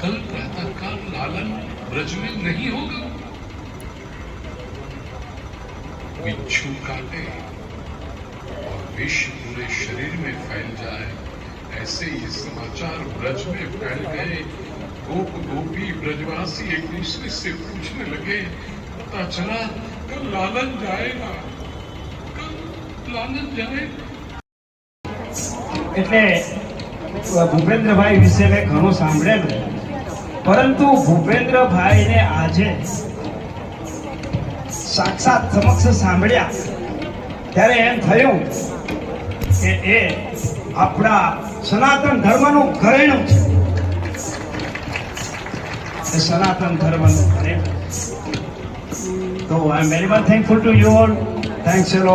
कल प्रातःकाल लालन ब्रज में नहीं होगा। बिच्छू काटे और विष पूरे शरीर में फैल जाए, ऐसे ये समाचार ब्रज में फैल गए। गोप गोपी ब्रजवासी एक दूसरे से पूछने लगे, पता चला कल लालन जाएगा, कल लालन जाएगा। એટલે ભૂપેન્દ્રભાઈ વિશે મેં ઘણું સાંભળેલું, પરંતુ ભૂપેન્દ્રભાઈને આજે સાક્ષાત સમક્ષ સાંભળ્યા ત્યારે એમ થયું કે એ આપણા સનાતન ધર્મનું ઘરેણું છે, એ સનાતન ધર્મનું ઘરેણું. તો I am very much thankful to you all. Thanks a lot.